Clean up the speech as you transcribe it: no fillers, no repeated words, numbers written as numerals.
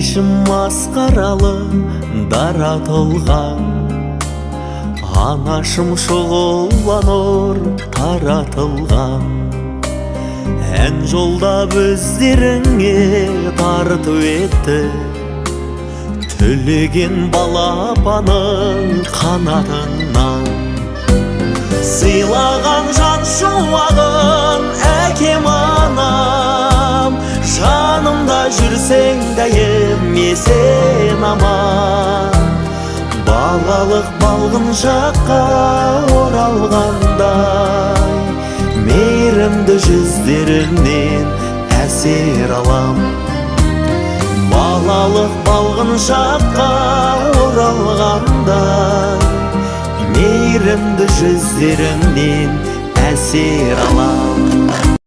кешім масқаралы дара толған, анашым шұғыла нұр таратылған. Ән жолдап өздеріңе тарту етті, түлеген балапаның қанатынан. Сыйлаған жан шуағын әкем анам, жанымда жүрсең дәйім есен аман. Балалық балғын жаққа оралғандай, мейірімді жүздерінен әсер алам. Балалық балғын жаққа оралғандай, мейірімді жүздерінен әсер алам.